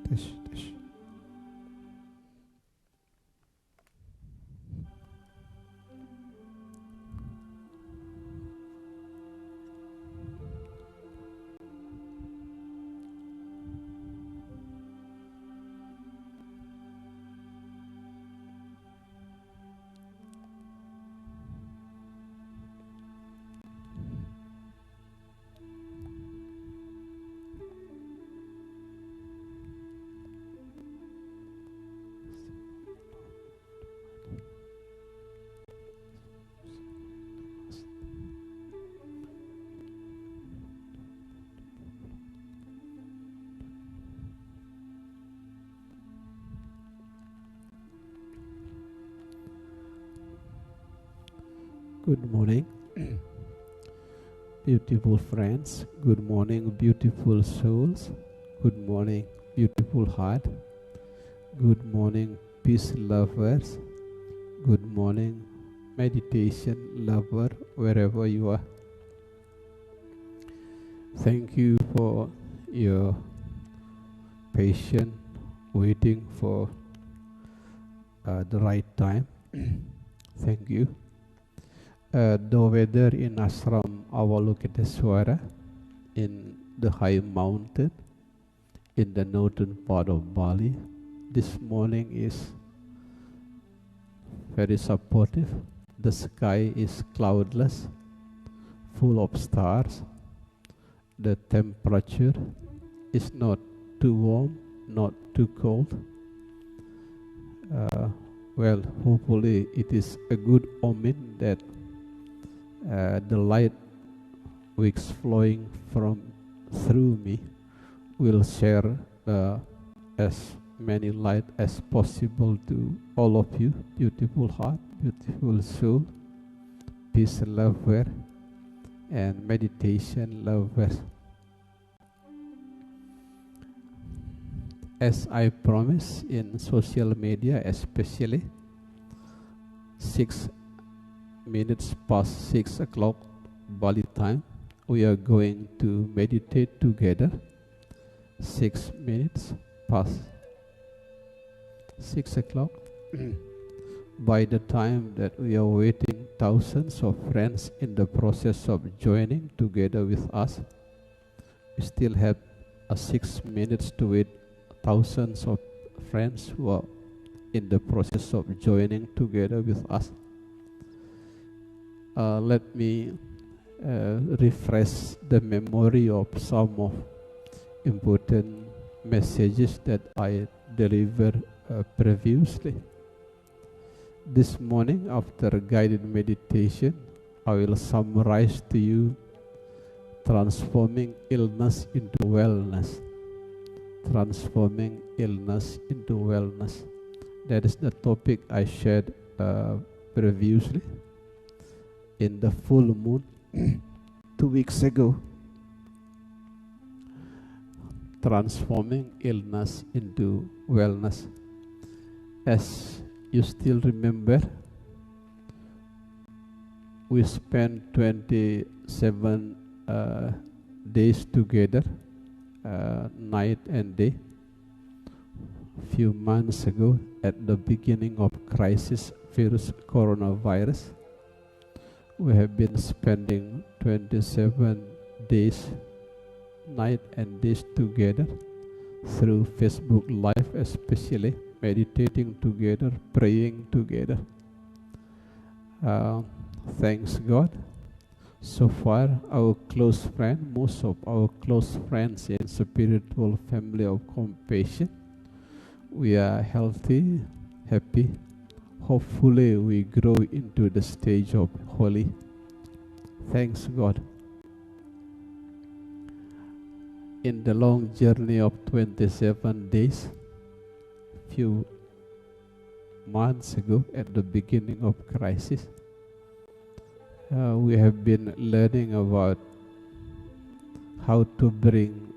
tes, tes. Good morning, beautiful friends. Good morning, beautiful souls. Good morning, beautiful heart. Good morning, peace lovers. Good morning, meditation lover, wherever you are. Thank you for your patience, waiting for the right time. Thank you. The weather in Ashram Avalokiteshwara in the high mountain in the northern part of Bali this morning is very supportive. The sky is cloudless, full of stars. The temperature is not too warm, not too cold. Well, hopefully it is a good omen that the light which flowing from through me will share as many light as possible to all of you, beautiful heart, beautiful soul, peace lover, and meditation lovers. As I promised in social media, especially 6 minutes past 6 o'clock Bali time, we are going to meditate together. 6 minutes past 6 o'clock. By the time that we are waiting, thousands of friends in the process of joining together with us, we still have 6 minutes to wait. Thousands of friends who are in the process of joining together with us. Let me refresh the memory of some of important messages that I delivered previously. This morning, after guided meditation, I will summarize to you transforming illness into wellness. Transforming illness into wellness. That is the topic I shared previously in the full moon 2 weeks ago. Transforming illness into wellness. As you still remember, we spent 27 days together, night and day. Few months ago, at the beginning of crisis virus coronavirus, we have been spending 27 days, night and days together through Facebook Live, especially meditating together, praying together. Thanks God. So far, our close friend, most of our close friends in spiritual family of compassion, we are healthy, happy. Hopefully we grow into the stage of holy. Thanks God. In the long journey of 27 days, few months ago at the beginning of crisis, we have been learning about how to bring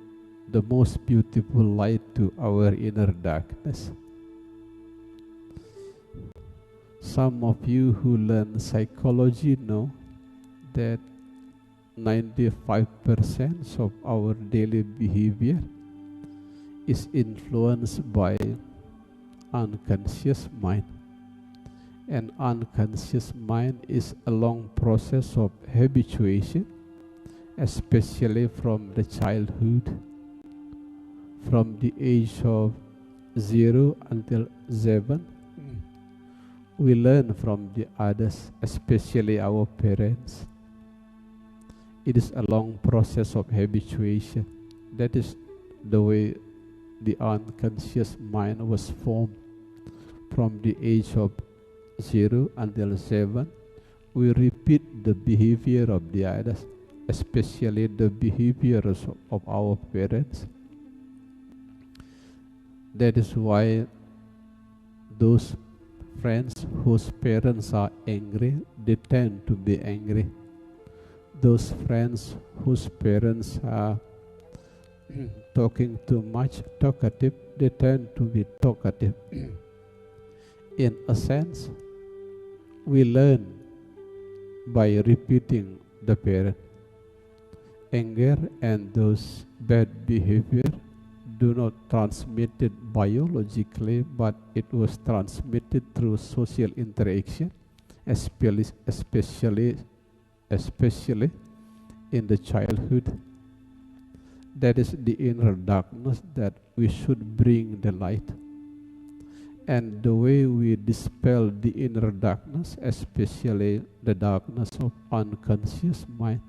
the most beautiful light to our inner darkness. Some of you who learn psychology know that 95% of our daily behavior is influenced by unconscious mind. And unconscious mind is a long process of habituation, especially from the childhood, from the age of 0 until 7. We learn from the others, especially our parents. It is a long process of habituation. That is the way the unconscious mind was formed. From the age of 0 until 7, we repeat the behavior of the others, especially the behaviors of our parents. That is why those friends whose parents are angry, they tend to be angry. Those friends whose parents are talking too much, talkative, they tend to be talkative. In a sense, we learn by repeating the parent. Anger and those bad behavior do not transmit it biologically, but it was transmitted through social interaction, especially in the childhood. That is the inner darkness that we should bring the light. And the way we dispel the inner darkness, especially the darkness of unconscious mind,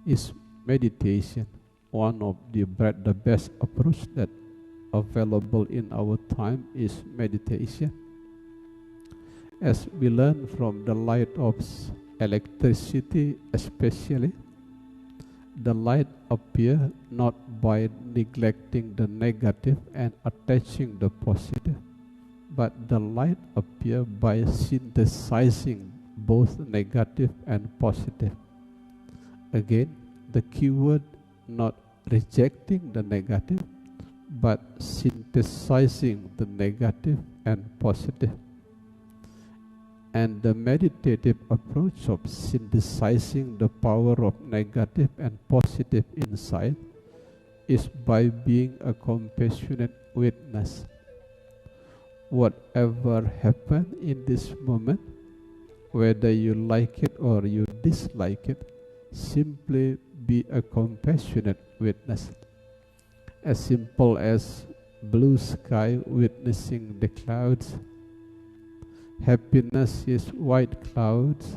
is meditation. One of the best approach that available in our time is meditation. As we learn from the light of electricity, especially, the light appears not by neglecting the negative and attaching the positive, but the light appears by synthesizing both negative and positive. Again, the keyword, not rejecting the negative, but synthesizing the negative and positive. And the meditative approach of synthesizing the power of negative and positive inside is by being a compassionate witness. Whatever happens in this moment, whether you like it or you dislike it, simply be a compassionate witness. As simple as blue sky witnessing the clouds. Happiness is white clouds.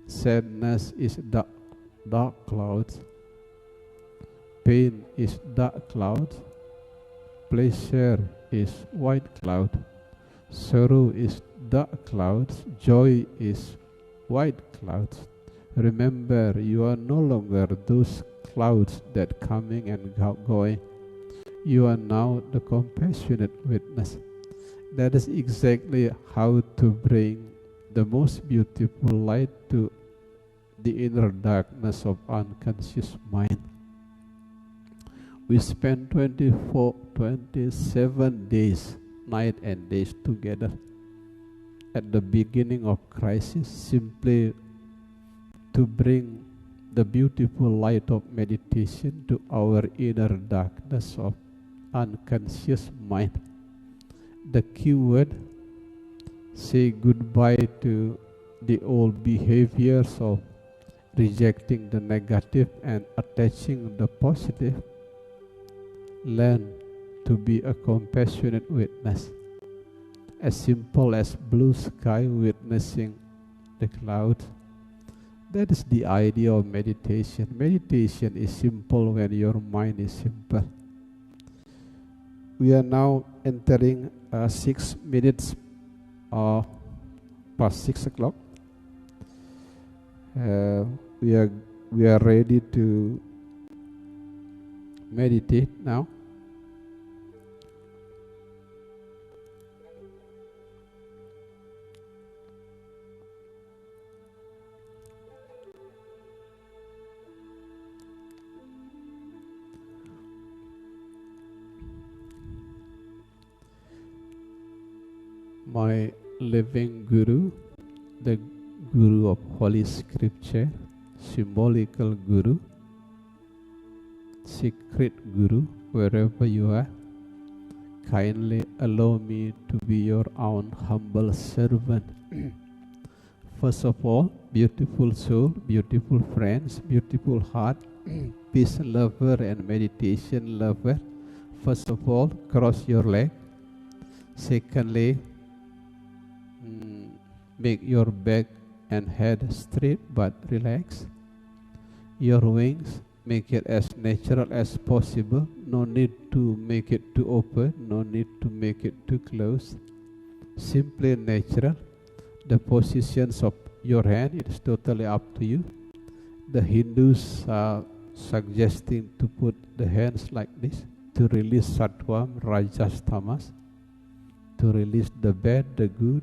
Sadness is dark clouds. Pain is dark clouds. Pleasure is white cloud. Sorrow is dark clouds. Joy is white clouds. Remember, you are no longer those clouds that coming and going. You are now the compassionate witness. That is exactly how to bring the most beautiful light to the inner darkness of unconscious mind. We spent 27 days, night and days together at the beginning of crisis, simply to bring the beautiful light of meditation to our inner darkness of unconscious mind. The keyword, say goodbye to the old behaviors of rejecting the negative and attaching the positive. Learn to be a compassionate witness. As simple as blue sky witnessing the clouds. That is the idea of meditation. Meditation is simple when your mind is simple. We are now entering 6 minutes past 6 o'clock. We are ready to meditate now. My living Guru, the Guru of Holy Scripture, symbolical Guru, secret Guru, wherever you are, kindly allow me to be your own humble servant. First of all, beautiful soul, beautiful friends, beautiful heart, peace lover and meditation lover. First of all, cross your leg. Secondly, make your back and head straight but relax. Your wings, make it as natural as possible. No need to make it too open, no need to make it too close. Simply natural. The positions of your hand, it is totally up to you. The Hindus are suggesting to put the hands like this to release Sattvam, Rajas, Tamas, to release the bad, the good,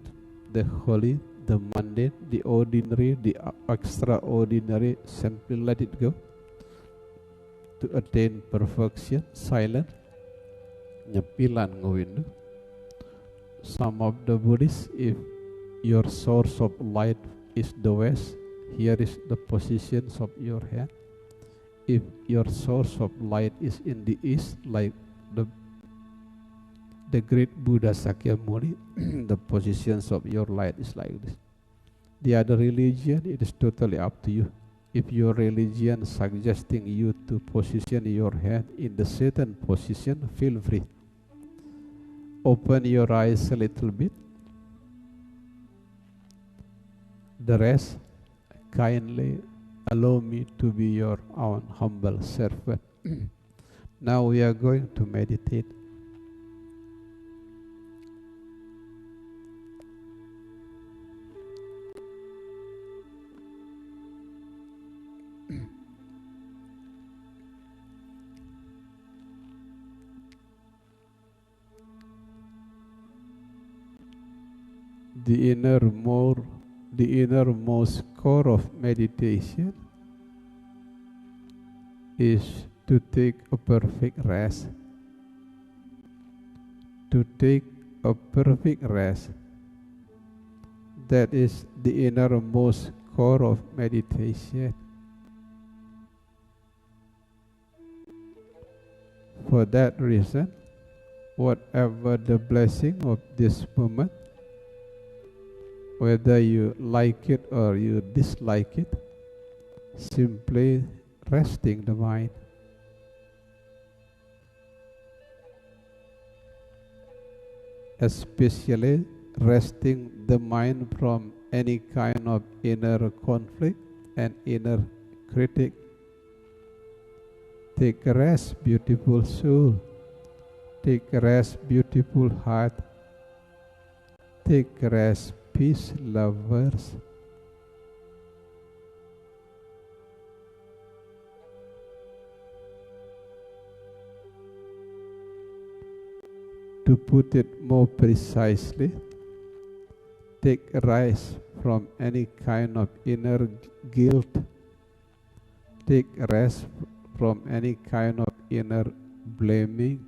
the holy, the mundane, the ordinary, the extraordinary. Simply let it go. To attain perfection, silent, nyepilan ngawindu. Some of the Buddhists, if your source of light is the west, here is the positions of your hand. If your source of light is in the east, like the great Buddha Sakyamuni, the positions of your light is like this. The other religion, it is totally up to you. If your religion suggesting you to position your hand in the certain position, feel free. Open your eyes a little bit. The rest, kindly allow me to be your own humble servant. Now we are going to meditate. The innermost core of meditation is to take a perfect rest. To take a perfect rest. That is the innermost core of meditation. For that reason, whatever the blessing of this moment, whether you like it or you dislike it, simply resting the mind. Especially resting the mind from any kind of inner conflict and inner critic. Take a rest, beautiful soul. Take a rest, beautiful heart. Take a rest, peace lovers. To put it more precisely, take a rest from any kind of inner guilt. Take a rest from any kind of inner blaming.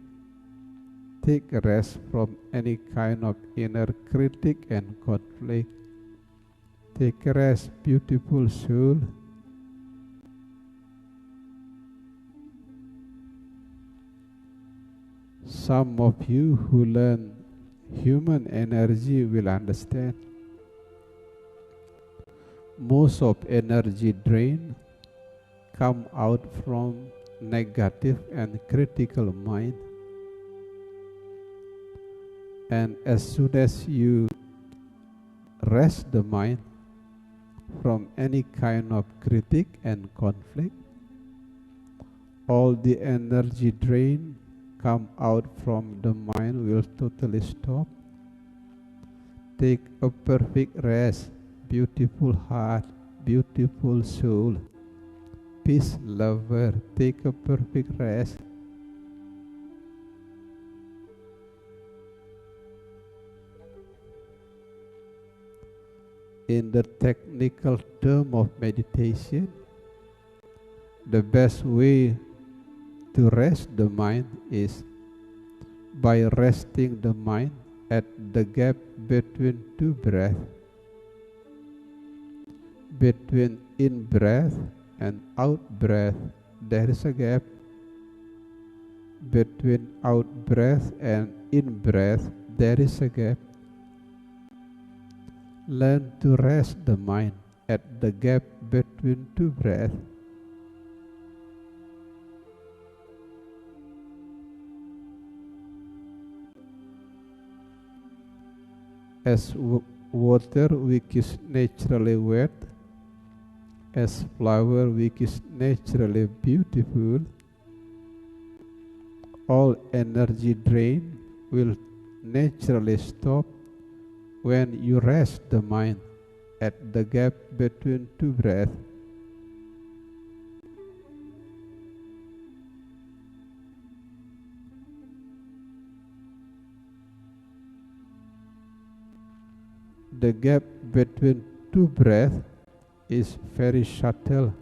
Take a rest from any kind of inner critic and conflict. Take a rest, beautiful soul. Some of you who learn human energy will understand. Most of energy drain come out from negative and critical mind. And as soon as you rest the mind from any kind of critic and conflict, all the energy drain come out from the mind will totally stop. Take a perfect rest, beautiful heart, beautiful soul, peace lover. Take a perfect rest. In the technical term of meditation, the best way to rest the mind is by resting the mind at the gap between two breaths. Between in-breath and out-breath, there is a gap. between out breath and in breath, there is a gap. Learn to rest the mind at the gap between two breaths. As water which is naturally wet, as flower which is naturally beautiful, all energy drain will naturally stop when you rest the mind at the gap between two breaths. The gap between two breaths is very subtle,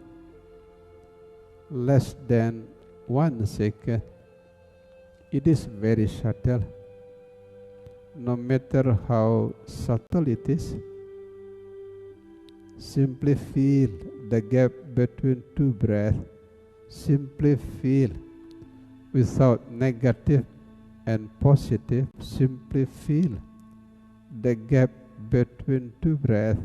less than 1 second. It is very subtle. No matter how subtle it is, simply feel the gap between two breaths. Simply feel without negative and positive. Simply feel the gap between two breaths.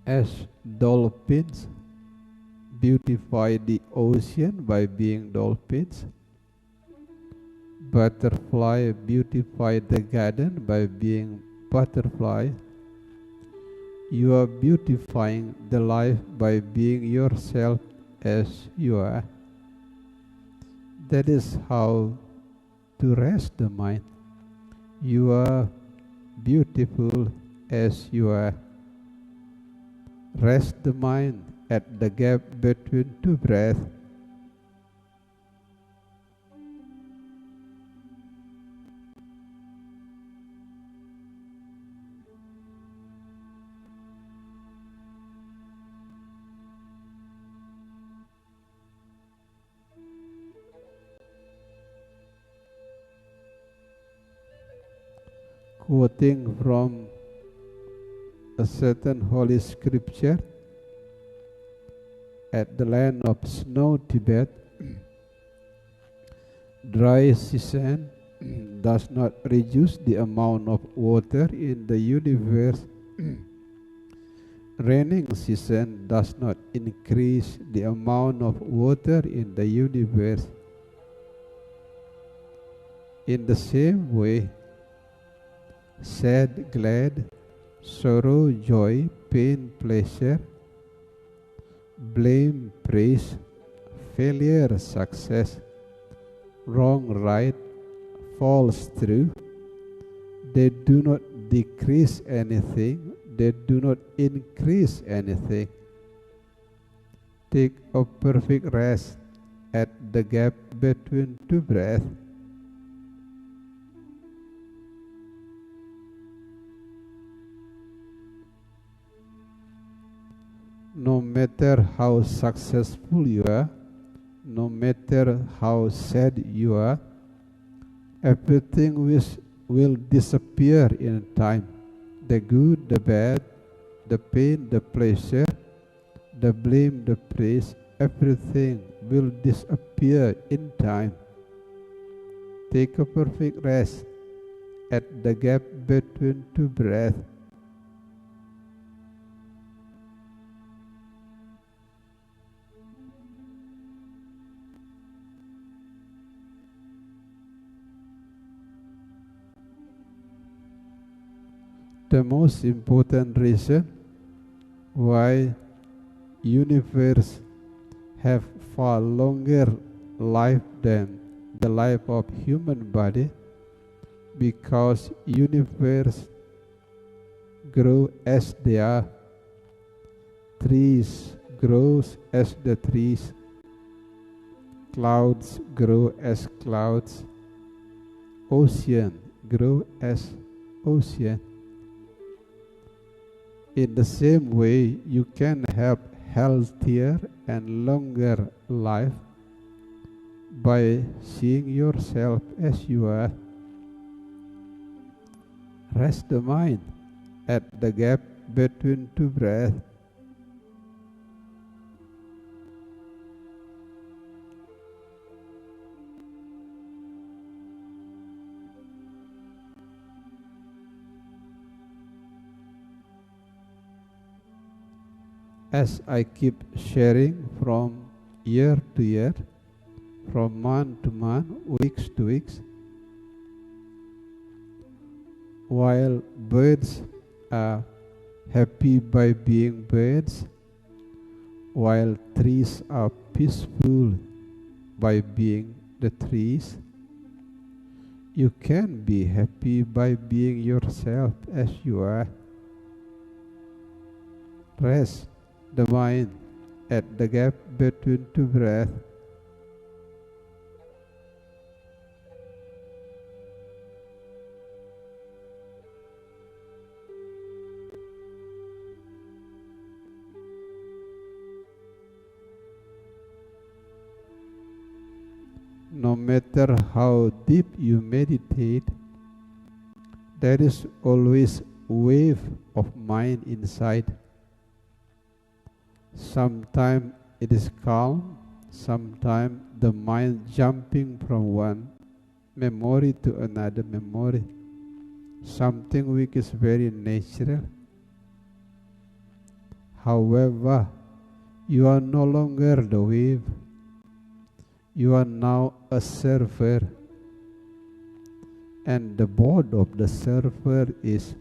As dolphins beautify the ocean by being dolphins, butterfly beautify the garden by being butterfly, you are beautifying the life by being yourself as you are. That is how to rest the mind. You are beautiful as you are. Rest the mind at the gap between two breaths. Quoting from a certain holy scripture, at the land of snow, Tibet, dry season does not reduce the amount of water in the universe. Raining season does not increase the amount of water in the universe. In the same way, sad, glad, sorrow, joy, pain, pleasure, blame, praise, failure, success, wrong, right, false, true, they do not decrease anything, they do not increase anything. Take a perfect rest at the gap between two breaths. No matter how successful you are, no matter how sad you are, everything will disappear in time. The good, the bad, the pain, the pleasure, the blame, the praise, everything will disappear in time. Take a perfect rest at the gap between two breaths. The most important reason why universe have far longer life than the life of human body, because universe grow as they are. Trees grows as the trees. Clouds grow as clouds. Ocean grow as ocean. In the same way, you can have healthier and longer life by seeing yourself as you are. Rest the mind at the gap between two breaths. As I keep sharing from year to year, from month to month, weeks to weeks, while birds are happy by being birds, while trees are peaceful by being the trees, you can be happy by being yourself as you are. Rest the mind at the gap between two breaths. No matter how deep you meditate, there is always a wave of mind inside. Sometimes it is calm, sometimes the mind jumping from one memory to another memory, something which is very natural. However, you are no longer the wave. You are now a surfer, and the board of the surfer is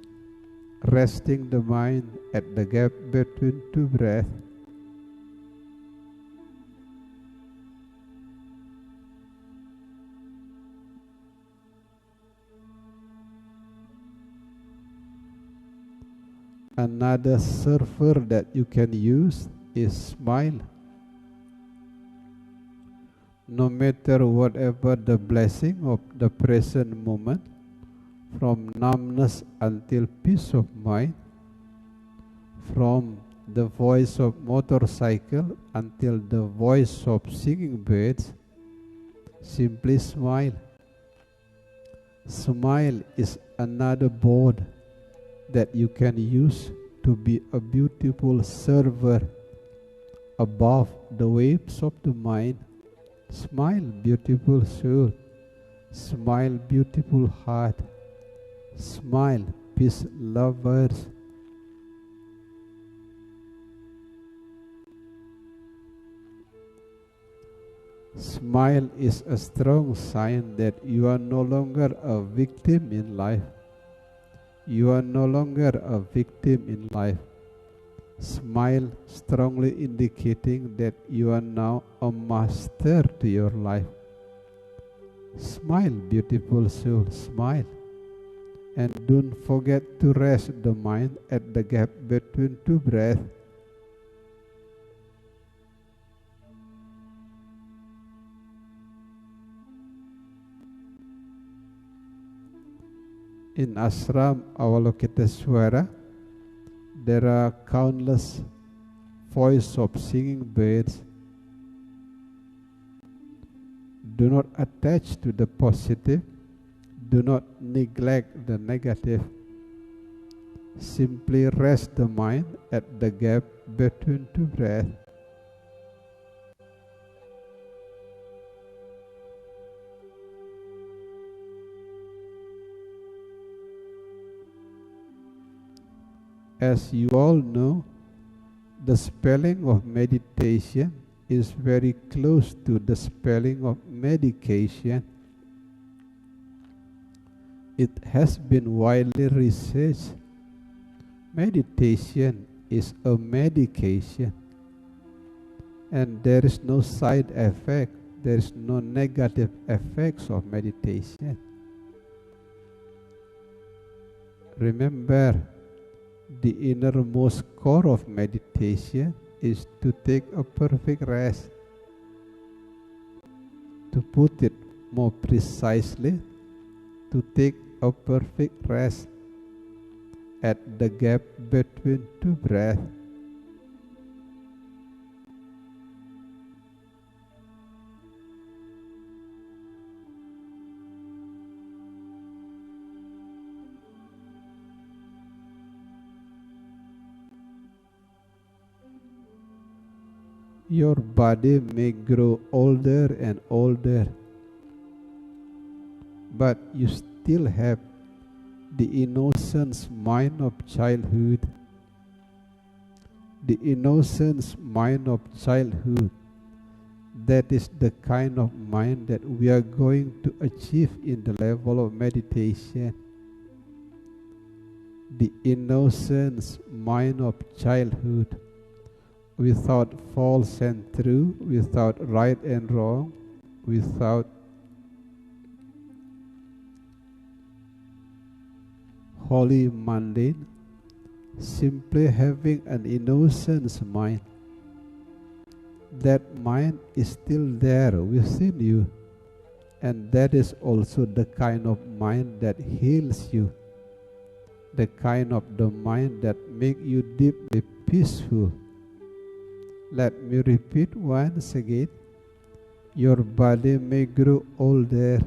resting the mind at the gap between two breaths. Another surfer that you can use is smile. No matter whatever the blessing of the present moment, from numbness until peace of mind, from the voice of motorcycle until the voice of singing birds, simply smile. Smile is another board that you can use to be a beautiful server above the waves of the mind. Smile, beautiful soul. Smile, beautiful heart. Smile, peace lovers. Smile is a strong sign that you are no longer a victim in life. You are no longer a victim in life. Smile strongly indicating that you are now a master to your life. Smile, beautiful soul, smile. And don't forget to rest the mind at the gap between two breaths. In Ashram Avalokiteshvara, there are countless voices of singing birds. Do not attach to the positive. Do not neglect the negative. Simply rest the mind at the gap between two breaths. As you all know, the spelling of meditation is very close to the spelling of medication. It has been widely researched. Meditation is a medication, and there is no side effect, there is no negative effects of meditation. Remember, the innermost core of meditation is to take a perfect rest. To put it more precisely, to take a perfect rest at the gap between two breaths. Your body may grow older and older, but you still have the innocent mind of childhood. The innocent mind of childhood, that is the kind of mind that we are going to achieve in the level of meditation. The innocent mind of childhood, without false and true, without right and wrong, without holy mundane, simply having an innocent mind. That mind is still there within you, and that is also the kind of mind that heals you, the kind of the mind that makes you deeply peaceful. Let me repeat once again. Your body may grow older,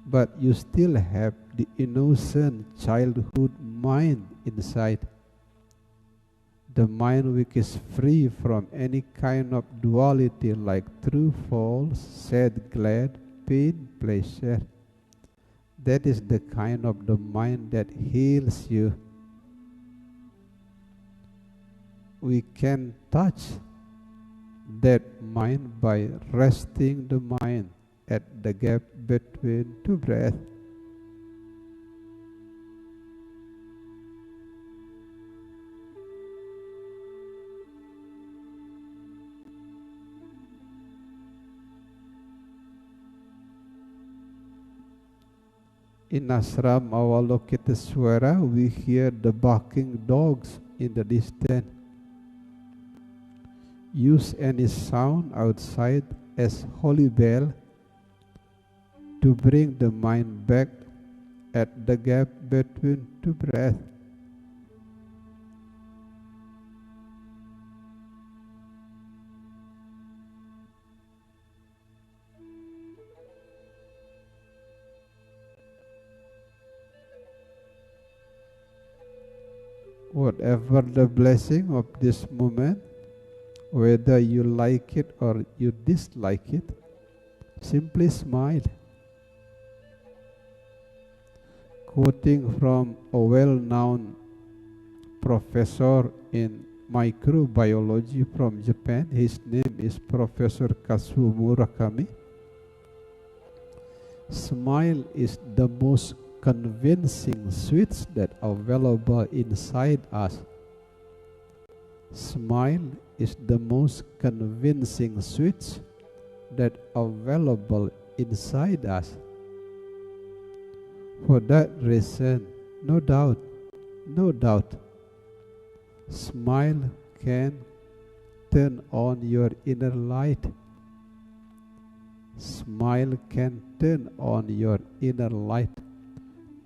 but you still have the innocent childhood mind inside. The mind which is free from any kind of duality like true, false, sad, glad, pain, pleasure. That is the kind of the mind that heals you. We can touch that mind by resting the mind at the gap between two breaths. In ashram Avalokiteswara, we hear the barking dogs in the distance. Use any sound outside as holy bell to bring the mind back at the gap between two breaths. Whatever the blessing of this moment, whether you like it or you dislike it, simply smile. Quoting from a well-known professor in microbiology from Japan, his name is Professor Kazuo Murakami. Smile is the most convincing switch that available inside us. Smile is the most convincing switch that available inside us. For that reason, no doubt, smile can turn on your inner light. Smile can turn on your inner light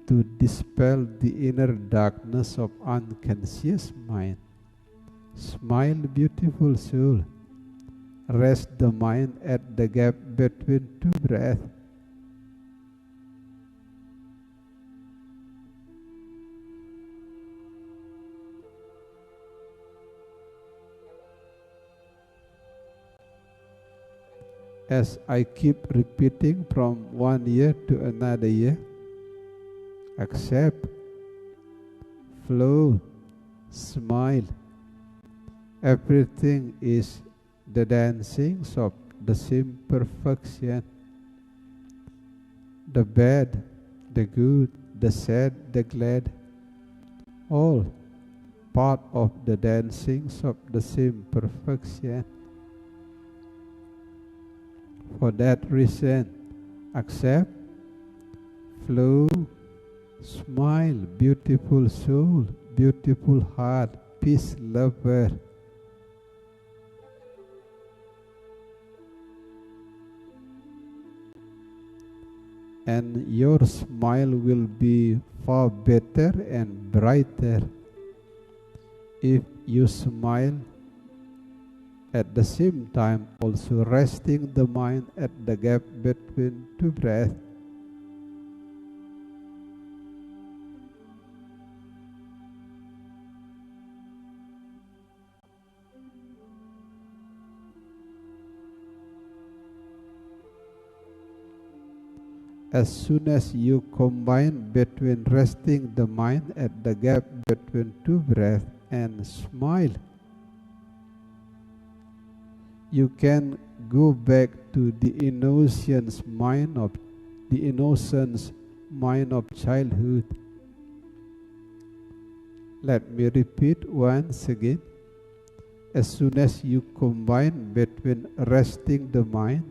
to dispel the inner darkness of unconscious mind. Smile, beautiful soul. Rest the mind at the gap between two breaths. As I keep repeating from one year to another year, accept, flow, smile. Everything is the dancings of the same perfection. The bad, the good, the sad, the glad, all part of the dancings of the same perfection. For that reason, accept, flow, smile, beautiful soul, beautiful heart, peace lover. And your smile will be far better and brighter if you smile at the same time also resting the mind at the gap between two breaths. as soon as you combine between resting the mind at the gap between two breaths and smile, you can go back to the innocent mind of childhood. Let me repeat once again. As soon as you combine between resting the mind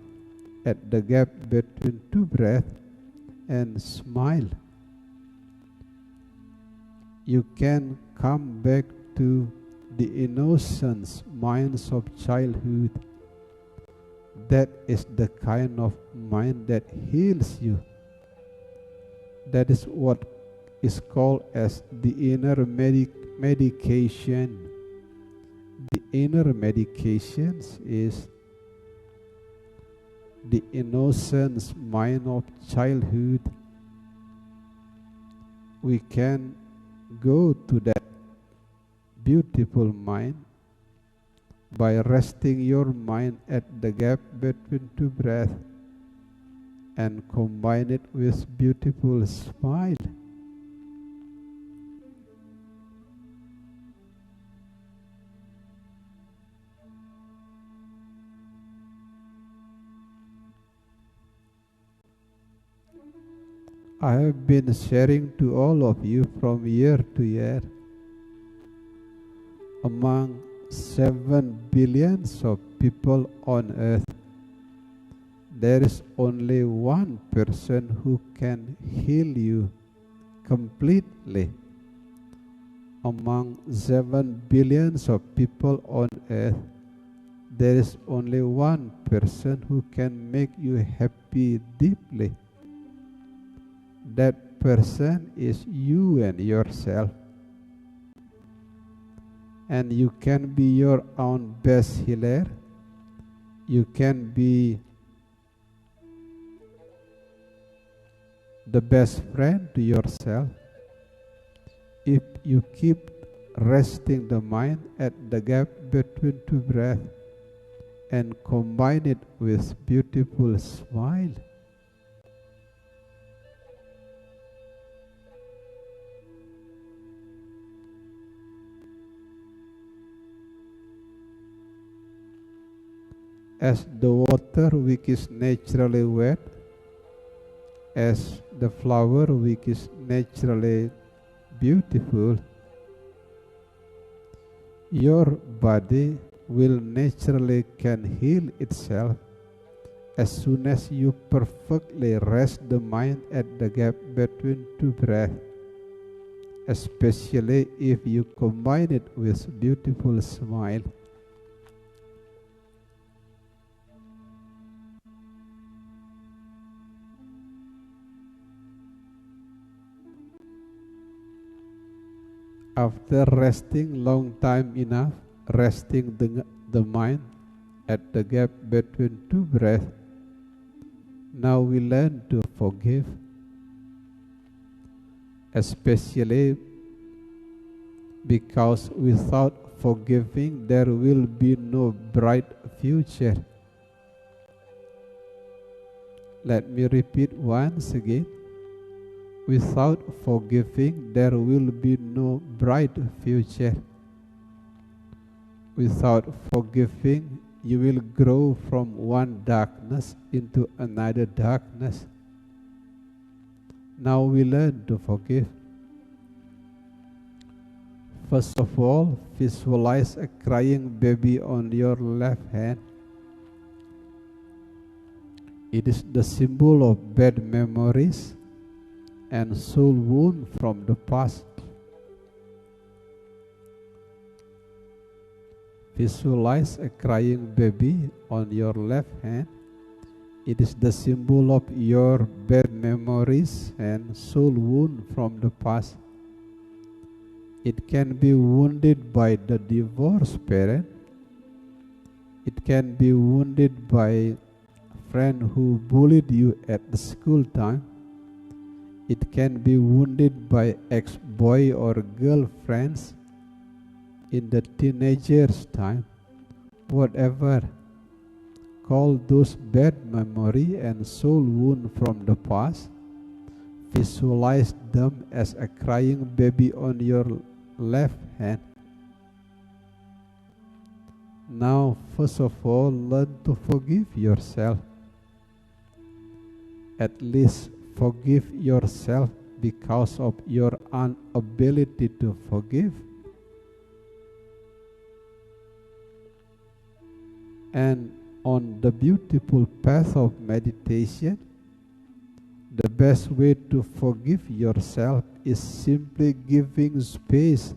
at the gap between two breaths and smile, you can come back to the innocent minds of childhood. That is the kind of mind that heals you. That is what is called as the inner medication. The inner medications is the innocent mind of childhood. We can go to that beautiful mind by resting your mind at the gap between two breaths and combine it with beautiful smile. I have been sharing to all of you from year to year. Among 7 billion of people on earth, there is only one person who can heal you completely. Among 7 billion of people on earth, there is only one person who can make you happy deeply. That person is you and yourself. And you can be your own best healer. You can be the best friend to yourself if you keep resting the mind at the gap between two breaths and combine it with beautiful smile. As the water which is naturally wet, as the flower which is naturally beautiful, your body will naturally can heal itself as soon as you perfectly rest the mind at the gap between two breaths, especially if you combine it with beautiful smile. After resting long time enough, resting the mind at the gap between two breaths, now we learn to forgive, especially because without forgiving there will be no bright future. Let me repeat once again. Without forgiving, there will be no bright future. Without forgiving, you will grow from one darkness into another darkness. Now we learn to forgive. First of all, visualize a crying baby on your left hand. It is the symbol of bad memories and soul wound from the past. Visualize a crying baby on your left hand. It is the symbol of your bad memories and soul wound from the past. It can be wounded by the divorced parent. It can be wounded by a friend who bullied you at the school time. It can be wounded by ex-boy or girlfriends in the teenager's time. Whatever, call those bad memory and soul wound from the past Visualize them as a crying baby on your left hand. Now, first of all, learn to forgive yourself. At least forgive yourself because of your inability to forgive. And on the beautiful path of meditation, the best way to forgive yourself is simply giving space.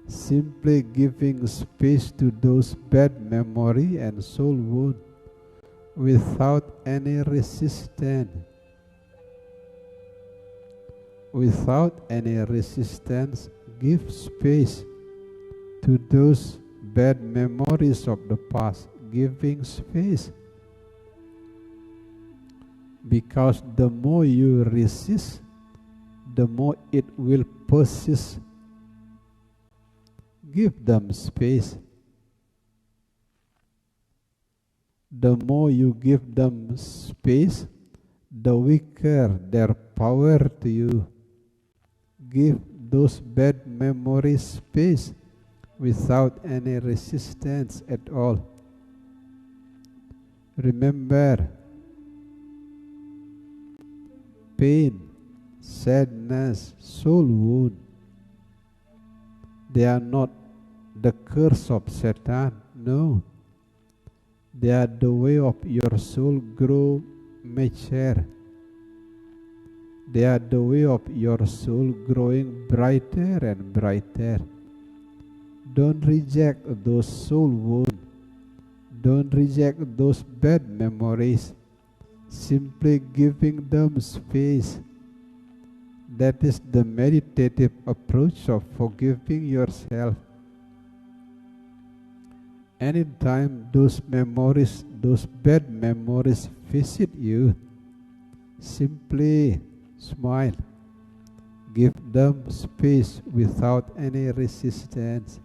Simply giving space to those bad memory and soul wound without any resistance. Without any resistance, give space to those bad memories of the past, giving space. Because the more you resist, the more it will persist. Give them space. The more you give them space, the weaker their power to you. Give those bad memories space without any resistance at all. Remember, pain, sadness, soul wound, they are not the curse of Satan, no. They are the way of your soul grow mature. They are the way of your soul growing brighter and brighter. Don't reject those soul wounds. Don't reject those bad memories. Simply giving them space. That is the meditative approach of forgiving yourself. Anytime those memories, those bad memories visit you, simply smile. Give them space without any resistance.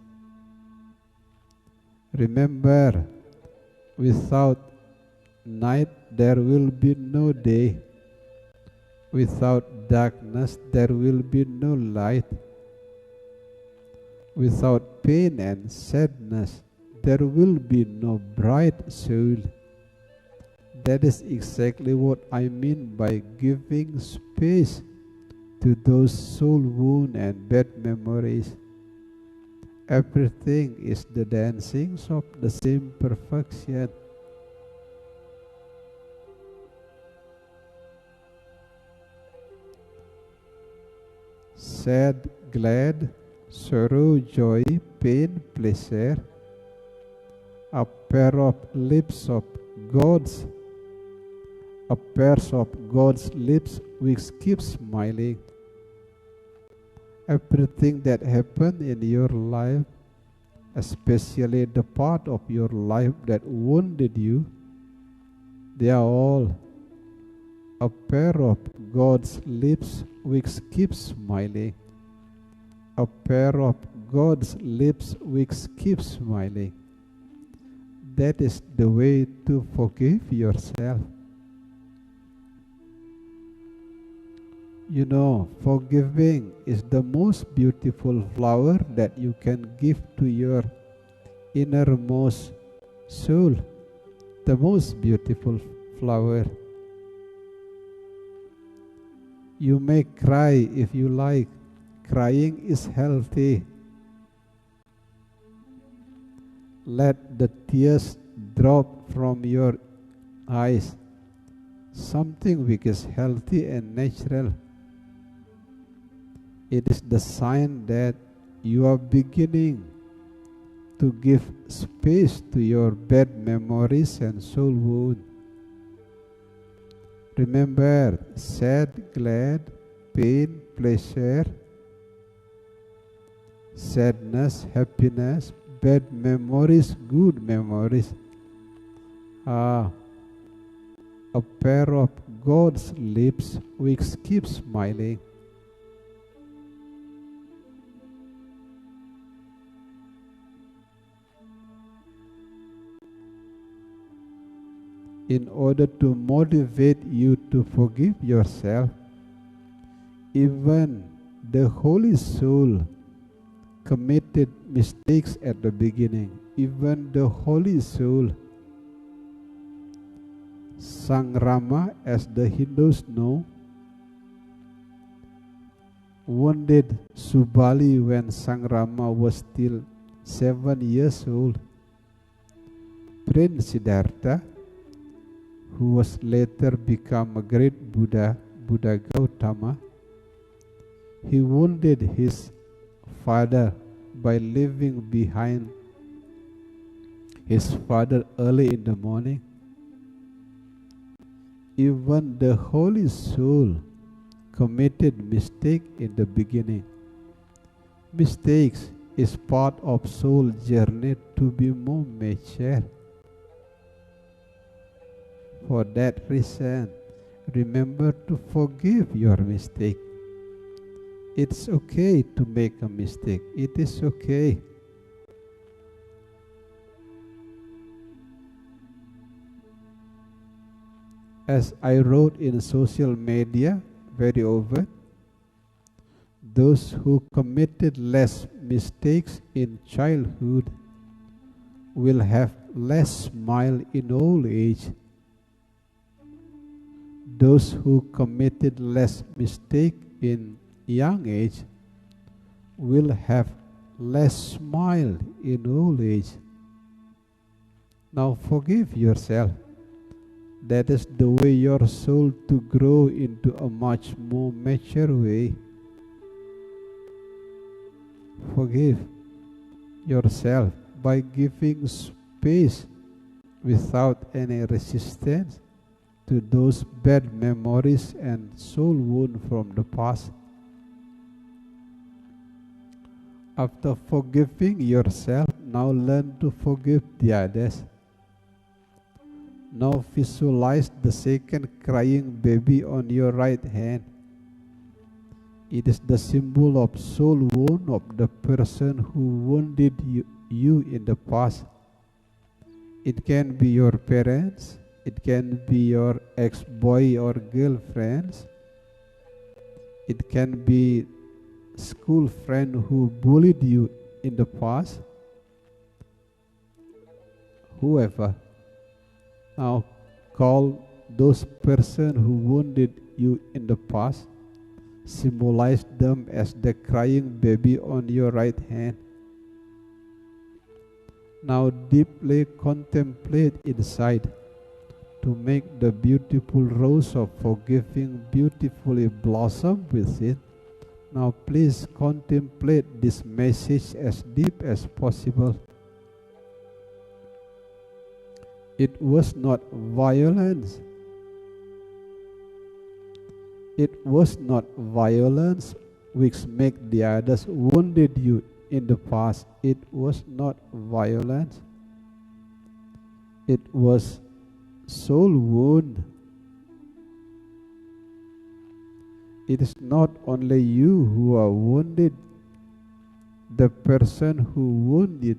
Remember, without night there will be no day. Without darkness there will be no light. Without pain and sadness there will be no bright soul. That is exactly what I mean by giving space to those soul wounds and bad memories. Everything is the dancings of the same perfection. Sad, glad, sorrow, joy, pain, pleasure, a pair of lips of God's, a pair of God's lips which keep smiling. Everything that happened in your life, especially the part of your life that wounded you, they are all a pair of God's lips which keep smiling. A pair of God's lips which keep smiling. That is the way to forgive yourself. You know, forgiving is the most beautiful flower that you can give to your innermost soul. The most beautiful flower. You may cry if you like. Crying is healthy. Let the tears drop from your eyes. Something which is healthy and natural. It is the sign that you are beginning to give space to your bad memories and soul wound. Remember, sad, glad, pain, pleasure, sadness, happiness, bad memories, good memories are a pair of God's lips which keep smiling. In order to motivate you to forgive yourself, Even the Holy Soul committed mistakes at the beginning. Even the Holy Soul, Sang Rama, as the Hindus know, wounded Subali when Sang Rama was still 7 years old. Prince Siddhartha, who was later become a great Buddha, Buddha Gautama, he wounded his father by leaving behind his father early in the morning. Even the Holy Soul committed mistake in the beginning. Mistakes is part of soul journey to be more mature. For that reason, remember to forgive your mistake. It's okay to make a mistake. It is okay. As I wrote in social media very often, those who committed less mistakes in childhood will have less smile in old age. Those who committed less mistake in young age will have less smile in old age. Now forgive yourself. That is the way your soul to grow into a much more mature way. Forgive yourself by giving space without any resistance to those bad memories and soul wound from the past. After forgiving yourself, now learn to forgive the others. Now visualize the second crying baby on your right hand. It is the symbol of soul wound of the person who wounded you in the past. It can be your parents, it can be your ex-boy or girlfriends, it can be school friend who bullied you in the past, whoever. Now call those person who wounded you in the past, symbolize them as the crying baby on your right hand. Now deeply contemplate inside to make the beautiful rose of forgiving beautifully blossom within. Now please contemplate this message as deep as possible. It was not violence. It was not violence which made the others wounded you in the past. It was not violence. It was soul wound. It is not only you who are wounded. The person who wounded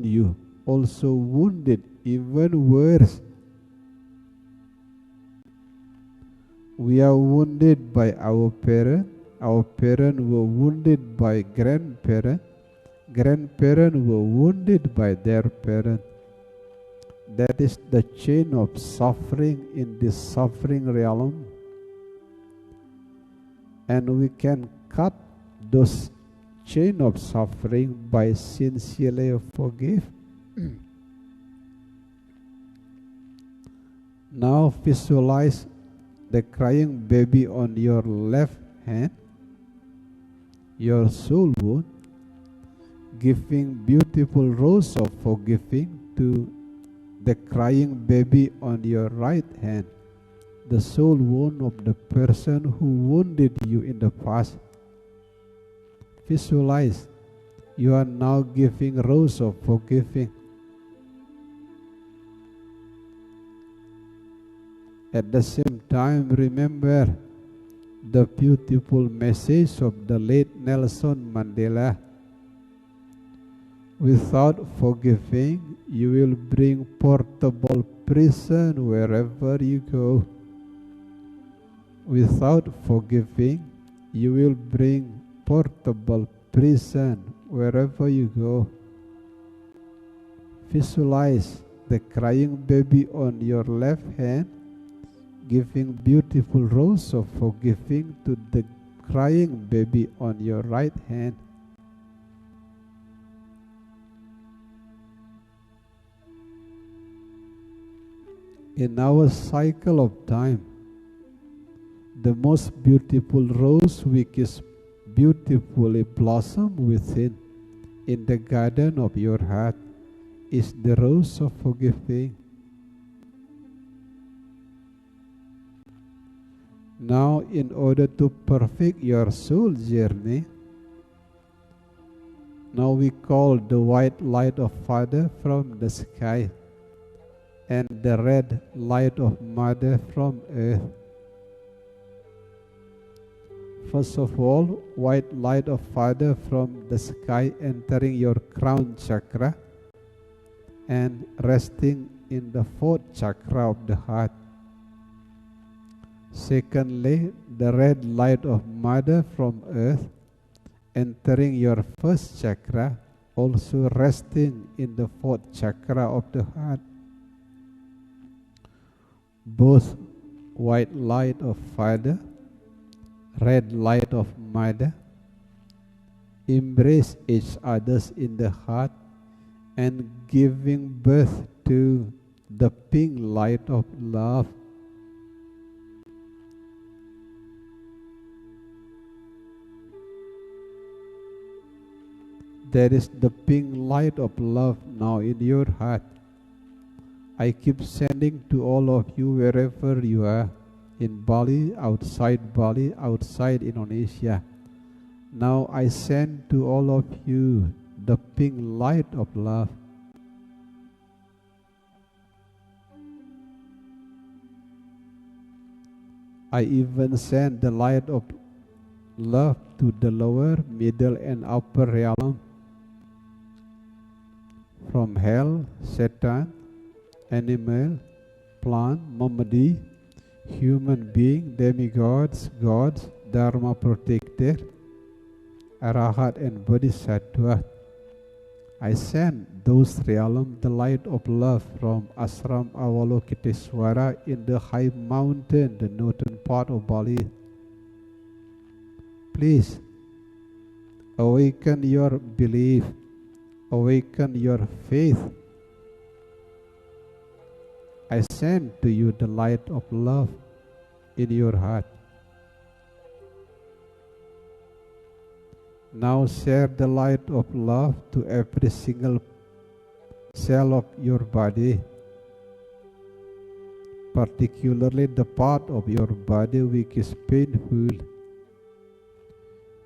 you also wounded, even worse. We are wounded by our parents. Our parents were wounded by grandparents. Grandparents were wounded by their parents. That is the chain of suffering in this suffering realm. And we can cut those chain of suffering by sincerely forgive. Now visualize the crying baby on your left hand, your soul wound, giving beautiful rose of forgiving to the crying baby on your right hand, the soul wound of the person who wounded you in the past. Visualize you are now giving rose of forgiving. At the same time, remember the beautiful message of the late Nelson Mandela. Without forgiving, you will bring portable prison wherever you go. Without forgiving, You will bring portable prison wherever you go. Visualize the crying baby on your left hand, giving beautiful rose of forgiving to the crying baby on your right hand. In our cycle of time, the most beautiful rose which is beautifully blossom within in the garden of your heart is the rose of forgiving. Now, in order to perfect your soul journey, now we call the white light of Father from the sky and the red light of Mother from earth. First of all, white light of Father from the sky entering your crown chakra and resting in the fourth chakra of the heart. Secondly, the red light of Mother from earth entering your first chakra, also resting in the fourth chakra of the heart. Both white light of Father, red light of Mother embrace each other in the heart and giving birth to the pink light of love. There is the pink light of love now in your heart. I keep sending to all of you wherever you are, in Bali, outside Indonesia. Now I send to all of you the pink light of love. I even send the light of love to the lower, middle and upper realm. From hell, Satan, animal, plant, Mamadi, human being, demigods, gods, Dharma protector, Arahat and Bodhisattva. I send those realms the light of love from Ashram Avalokiteswara in the high mountain, the northern part of Bali. Please awaken your belief, awaken your faith. I send to you the light of love in your heart. Now share the light of love to every single cell of your body, particularly the part of your body which is painful.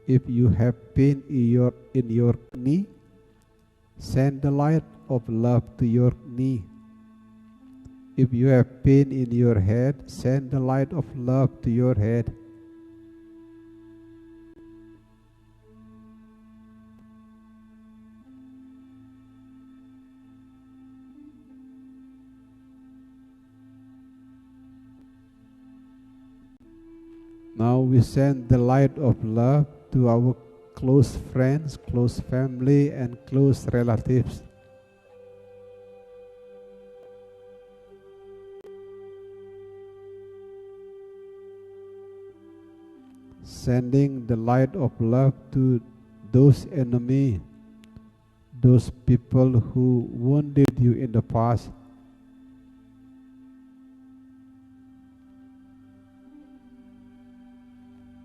If you have pain in your knee, send the light of love to your knee. If you have pain in your head, send the light of love to your head. Now we send the light of love to our close friends, close family, and close relatives. Sending the light of love to those enemies, those people who wounded you in the past.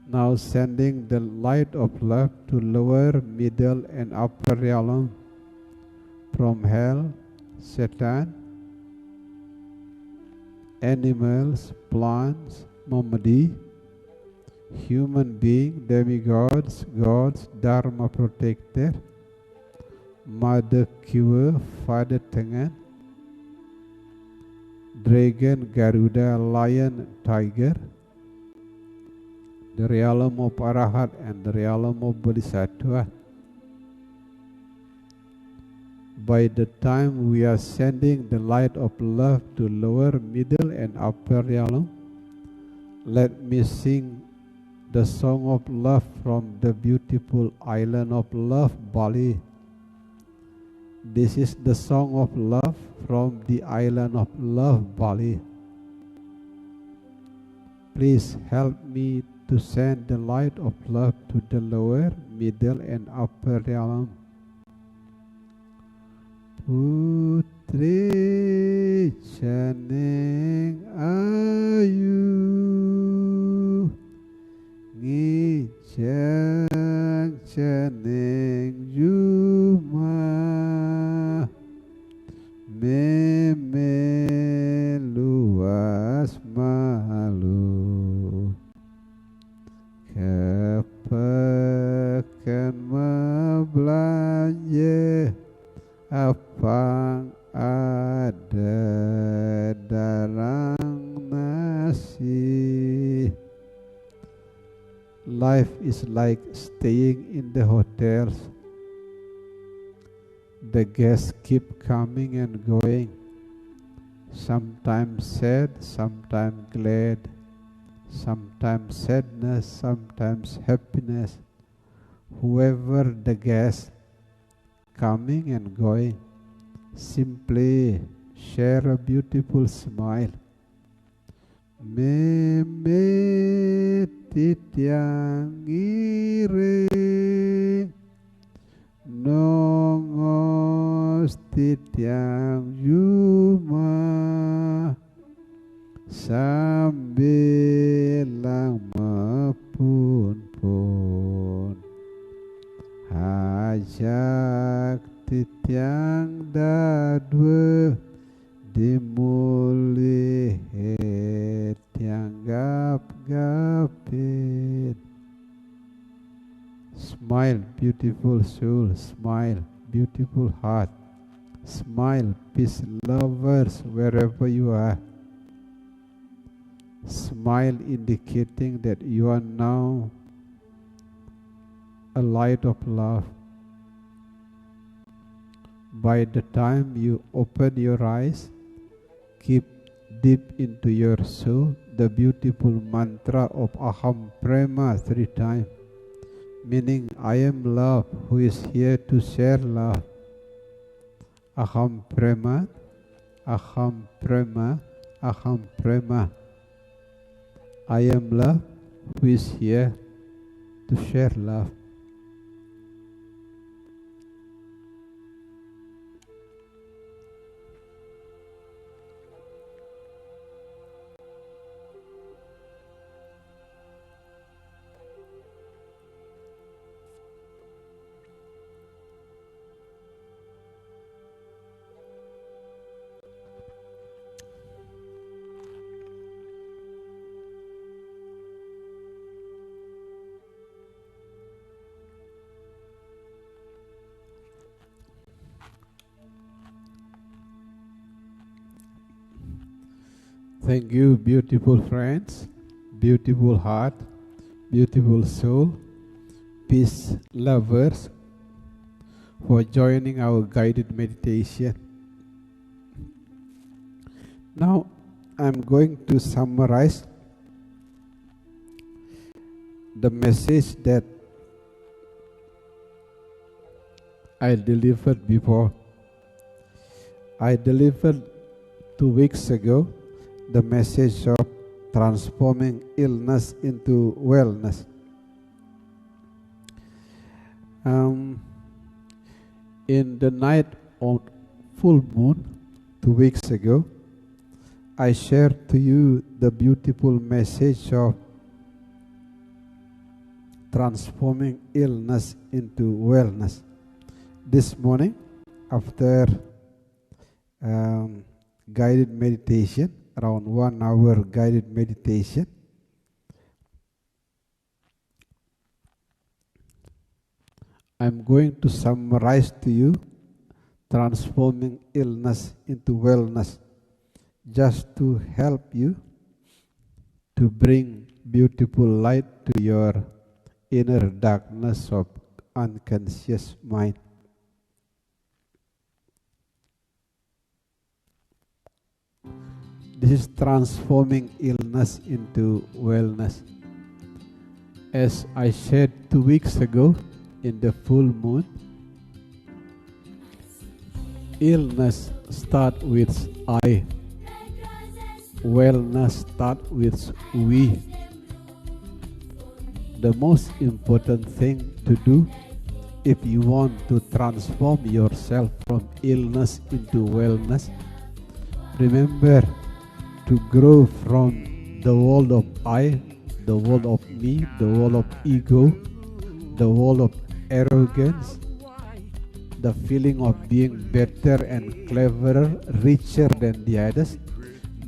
Now sending the light of love to lower, middle and upper realm, from hell, Satan, animals, plants, Mamadi, human being, demigods, gods, Dharma protector, Mother cure, Father Tengan, dragon, Garuda, lion, tiger, the realm of Arahat and the realm of Bodhisattva. By the time we are sending the light of love to lower, middle and upper realm, let me sing the song of love from the beautiful island of love, Bali. This is the song of love from the island of love, Bali. Please help me to send the light of love to the lower, middle, and upper realm. Putri Chaneng Ayu Ngijang Chaneng Juma Meme luas malu Kepekan membelanja Apang ada dalam nasi. Life is like staying in the hotels. The guests keep coming and going. Sometimes sad, sometimes glad. Sometimes sadness, sometimes happiness. Whoever the guest, coming and going, simply share a beautiful smile. Meme titiang iring nongos titiang juma sambil lama pun ajak titiang dadwe dimulih tiang gap-gapit. Smile, beautiful soul. Smile, beautiful heart. Smile, peace lovers, wherever you are. Smile, indicating that you are now a light of love. By the time you open your eyes, keep deep into your soul the beautiful mantra of Aham Prema 3 times, meaning I am love who is here to share love. Aham Prema, Aham Prema, Aham Prema. I am love who is here to share love. Thank you, beautiful friends, beautiful heart, beautiful soul, peace lovers, for joining our guided meditation. Now, I'm going to summarize the message that I delivered before. I delivered 2 weeks ago the message of transforming illness into wellness. In the night of full moon 2 weeks ago, I shared to you the beautiful message of transforming illness into wellness. This morning, after guided meditation, around 1 hour guided meditation, I'm going to summarize to you transforming illness into wellness, just to help you to bring beautiful light to your inner darkness of unconscious mind. This is transforming illness into wellness. As I said 2 weeks ago in the full moon, illness starts with I. Wellness starts with we. The most important thing to do if you want to transform yourself from illness into wellness, remember to grow from the world of I, the world of me, the world of ego, the world of arrogance, the feeling of being better and cleverer, richer than the others.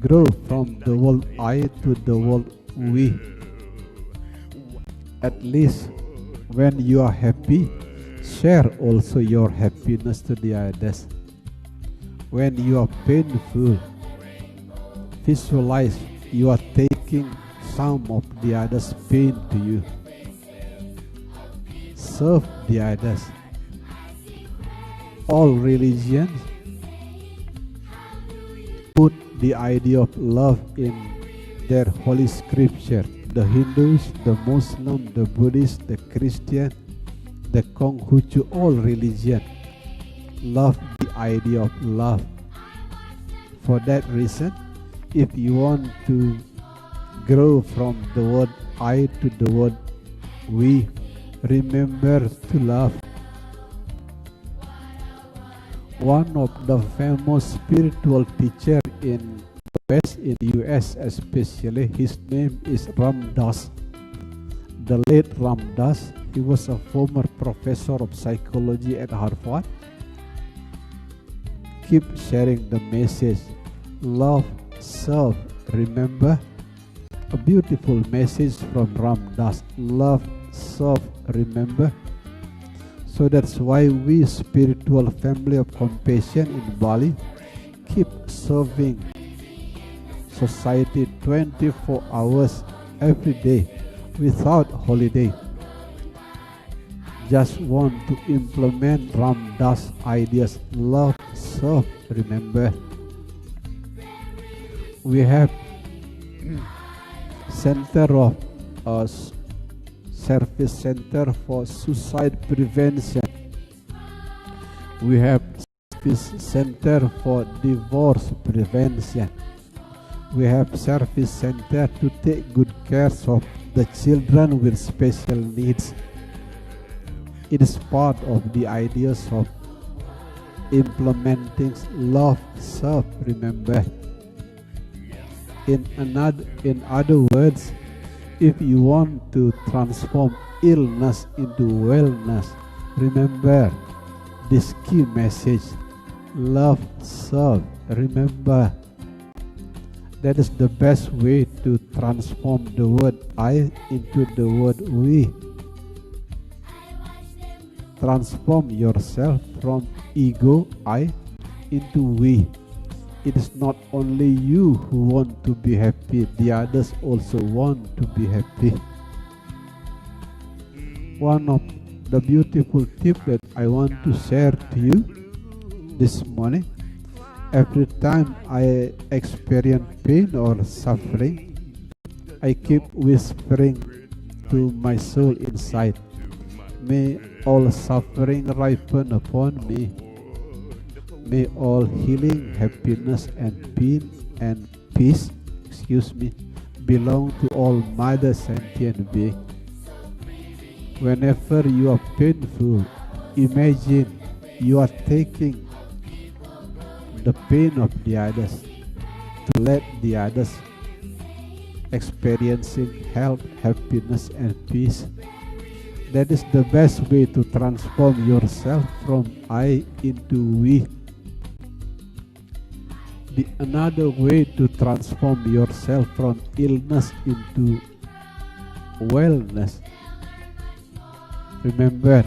Grow from the world I to the world we. At least when you are happy, share also your happiness to the others. When you are painful, visualize you are taking some of the others' pain to you. Serve the others. All religions put the idea of love in their holy scripture. The Hindus, the Muslim, the Buddhist, the Christian, the Konghucu, all religion love the idea of love. For that reason, if you want to grow from the word I to the word we, remember to love. One of the famous spiritual teachers in in US especially, his name is Ram Dass. The late Ram Dass, he was a former professor of psychology at Harvard. Keep sharing the message, love, serve, remember. A beautiful message from Ram Dass, love, serve, remember. So that's why we spiritual family of compassion in Bali keep serving society 24 hours every day without holiday. Just want to implement Ram Dass ideas, love, serve, remember. We have center of service center for suicide prevention. We have service center for divorce prevention. We have service center to take good care of the children with special needs. It is part of the ideas of implementing love, serve, remember. In other words, if you want to transform illness into wellness, remember this key message, love, serve, remember. That is the best way to transform the word I into the word we. Transform yourself from ego, I, into we. It is not only you who want to be happy, the others also want to be happy. One of the beautiful tips that I want to share to you this morning, every time I experience pain or suffering, I keep whispering to my soul inside, may all suffering ripen upon me. May all healing, happiness and peace, belong to all mother sentient beings. Whenever you are painful, imagine you are taking the pain of the others to let the others experiencing health, happiness and peace. That is the best way to transform yourself from I into we. Another way to transform yourself from illness into wellness. Remember,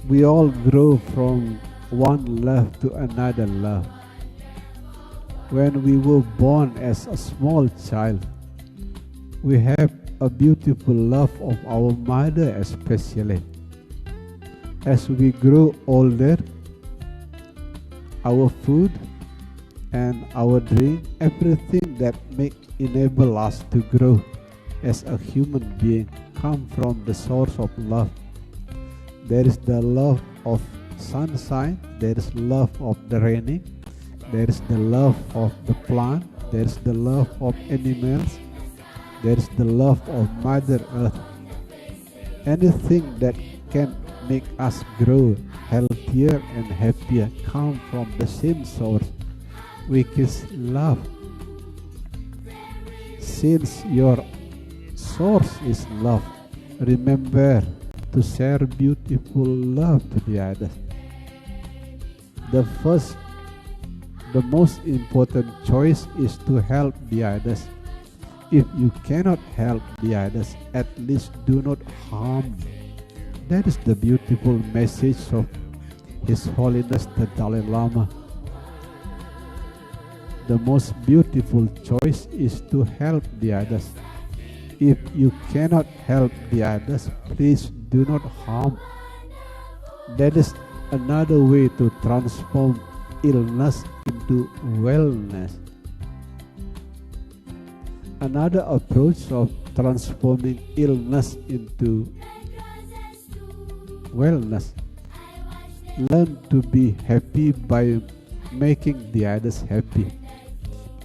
we all grow from one love to another love. When we were born as a small child, we have a beautiful love of our mother especially. As we grow older, our food, and our dream, everything that may enable us to grow as a human being, come from the source of love. There is the love of sunshine, there is love of the raining, there is the love of the plant, there is the love of animals, there is the love of Mother Earth. Anything that can make us grow healthier and happier come from the same source, which is love. Since your source is love, remember to share beautiful love to the others. The most important choice is to help the others. If you cannot help the others, at least do not harm. That is the beautiful message of His Holiness the Dalai Lama. The most beautiful choice is to help the others. If you cannot help the others, please do not harm. That is another way to transform illness into wellness. Another approach of transforming illness into wellness. Learn to be happy by making the others happy.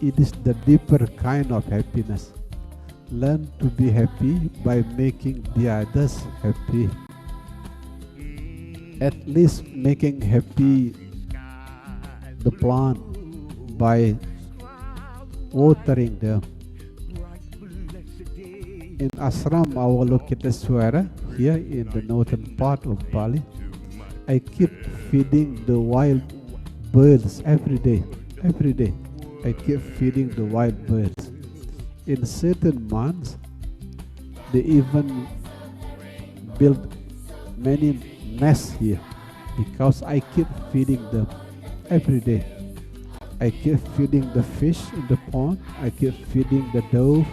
It is the deeper kind of happiness. Learn to be happy by making the others happy. At least making happy the plant by watering them. In Ashram Avalokiteswara, here in the northern part of Bali, I keep feeding the wild birds every day. Every day, I keep feeding the wild birds. In certain months, they even build many nests here because I keep feeding them every day. I keep feeding the fish in the pond. I keep feeding the dove.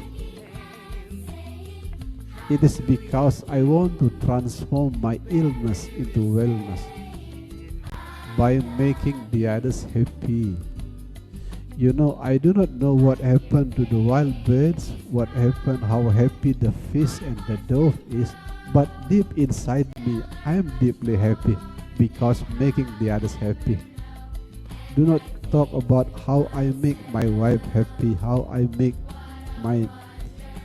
It is because I want to transform my illness into wellness by making the others happy. You know, I do not know what happened to the wild birds, what happened, how happy the fish and the dove is, but deep inside me, I am deeply happy because making the others happy. Do not talk about how I make my wife happy, how I make my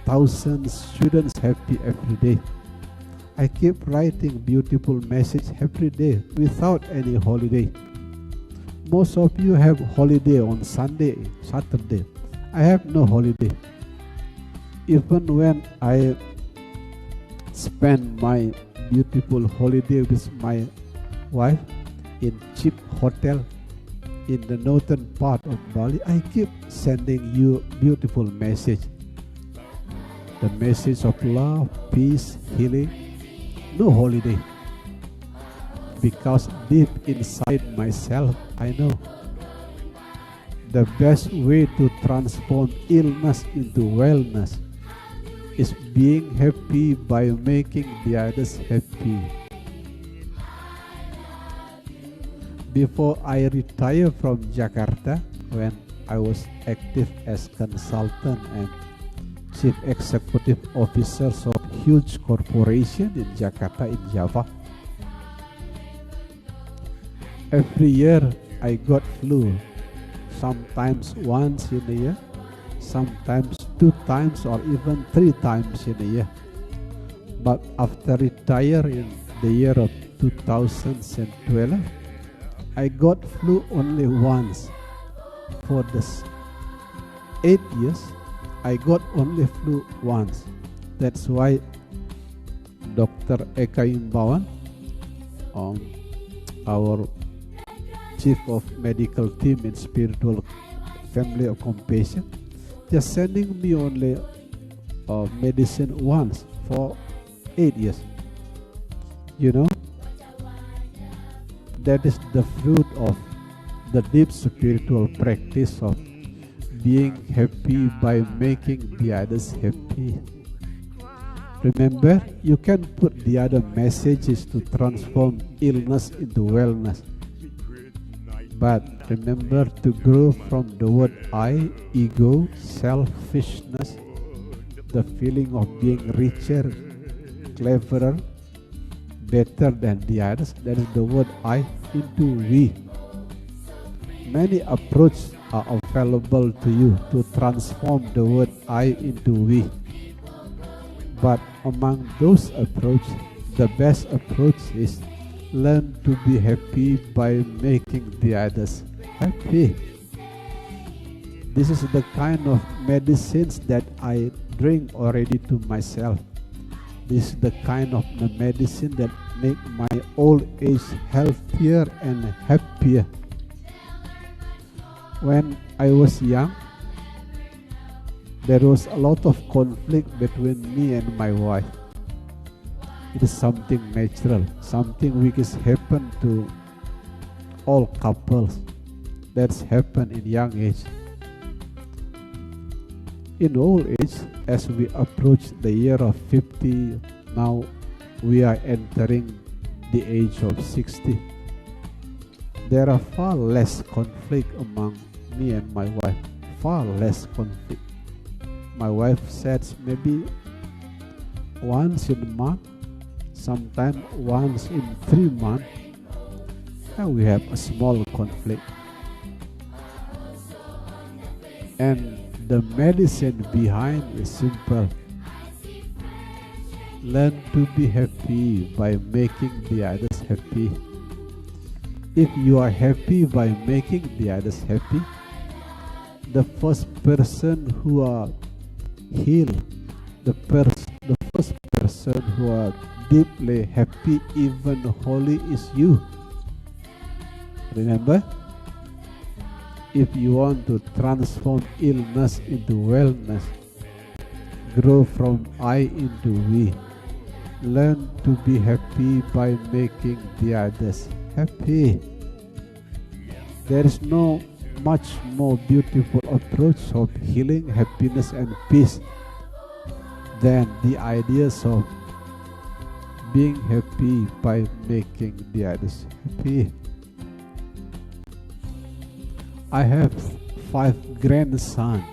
thousands students happy every day. I keep writing beautiful messages every day without any holiday. Most of you have holiday on Sunday, Saturday. I have no holiday. Even when I spend my beautiful holiday with my wife in cheap hotel in the northern part of Bali, I keep sending you beautiful message. The message of love, peace, healing. No holiday. Because deep inside myself, I know the best way to transform illness into wellness is being happy by making the others happy. Before I retired from Jakarta, when I was active as consultant and chief executive officers of huge corporation in Jakarta, in Java, every year I got flu, sometimes once in a year, sometimes 2 times or even 3 times in a year. But after retire in the year of 2012, I got flu only once. For this 8 years, I got only flu once. That's why Dr. Eka Imbawan, our chief of medical team in spiritual family of compassion, just sending me only medicine once for 8 years. You know, that is the fruit of the deep spiritual practice of being happy by making the others happy. Remember, you can put the other messages to transform illness into wellness. But remember to grow from the word I, ego, selfishness, the feeling of being richer, cleverer, better than the others. That is the word I into we. Many approaches are available to you to transform the word I into we. But among those approaches, the best approach is learn to be happy by making the others happy. This is the kind of medicines that I drink already to myself. This is the kind of the medicine that make my old age healthier and happier. When I was young, there was a lot of conflict between me and my wife. It is something natural, something which is happen to all couples. That's happen in young age. In old age, as we approach the year of 50, now we are entering the age of 60. There are far less conflict among me and my wife, far less conflict. My wife says maybe once in a month, sometimes once in 3 months, and we have a small conflict. And the medicine behind is simple. Learn to be happy by making the others happy. If you are happy by making the others happy, the first person who are healed, the first person who are deeply happy, even holy, is you. Remember, if you want to transform illness into wellness, grow from I into we, learn to be happy by making the others happy. There is no much more beautiful approach of healing, happiness and peace than the ideas of being happy by making the others happy. I have 5 grandsons.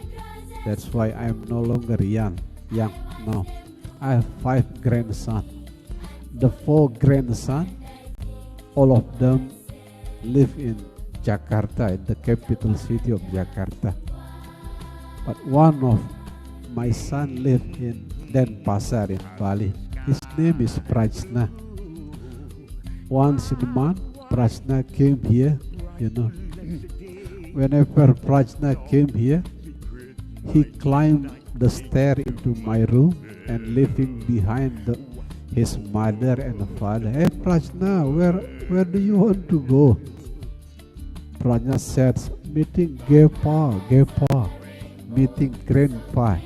That's why I am no longer young now. I have 5 grandsons. The 4 grandsons, all of them live in Jakarta, in the capital city of Jakarta. But one of my son lives in Denpasar in Bali. His name is Prajna. Once in a month, Prajna came here, Whenever Prajna came here, he climbed the stair into my room and leaving behind his mother and father. Hey Prajna, where do you want to go? Prajna said, meeting Gepa, meeting Grandpa.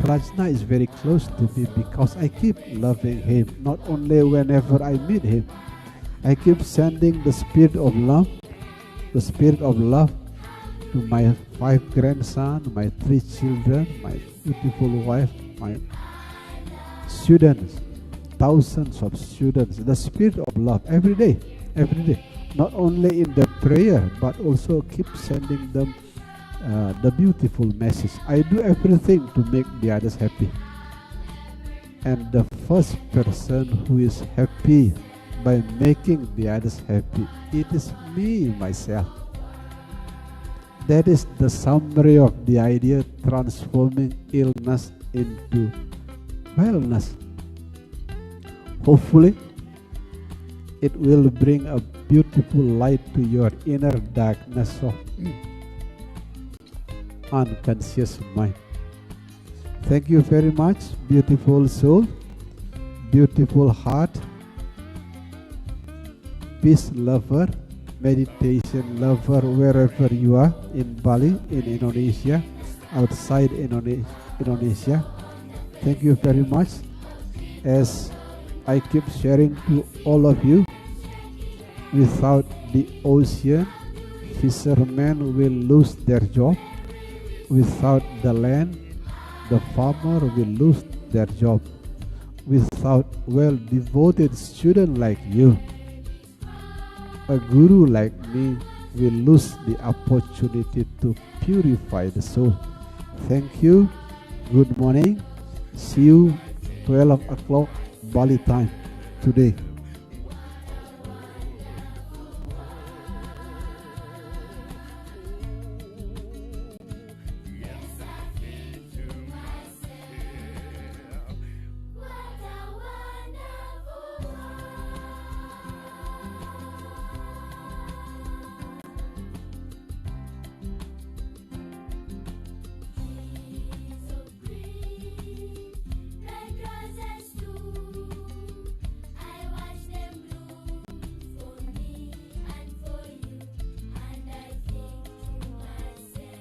Prajna is very close to me because I keep loving him. Not only whenever I meet him, I keep sending the spirit of love to my 5 grandsons, my 3 children, my beautiful wife, my students, thousands of students. The spirit of love every day. Not only in the prayer, but also keep sending them the beautiful message. I do everything to make the others happy. And the first person who is happy by making the others happy, it is me, myself. That is the summary of the idea, transforming illness into wellness. Hopefully, it will bring a beautiful light to your inner darkness of unconscious mind. Thank you very much, beautiful soul, beautiful heart, peace lover, meditation lover, wherever you are, in Bali, in Indonesia, outside Indonesia. Thank you very much. As I keep sharing to all of you, without the ocean, fishermen will lose their job. Without the land, the farmer will lose their job. Without well-devoted student like you, a guru like me, we lose the opportunity to purify the soul. Thank you. Good morning. See you 12 o'clock Bali time today.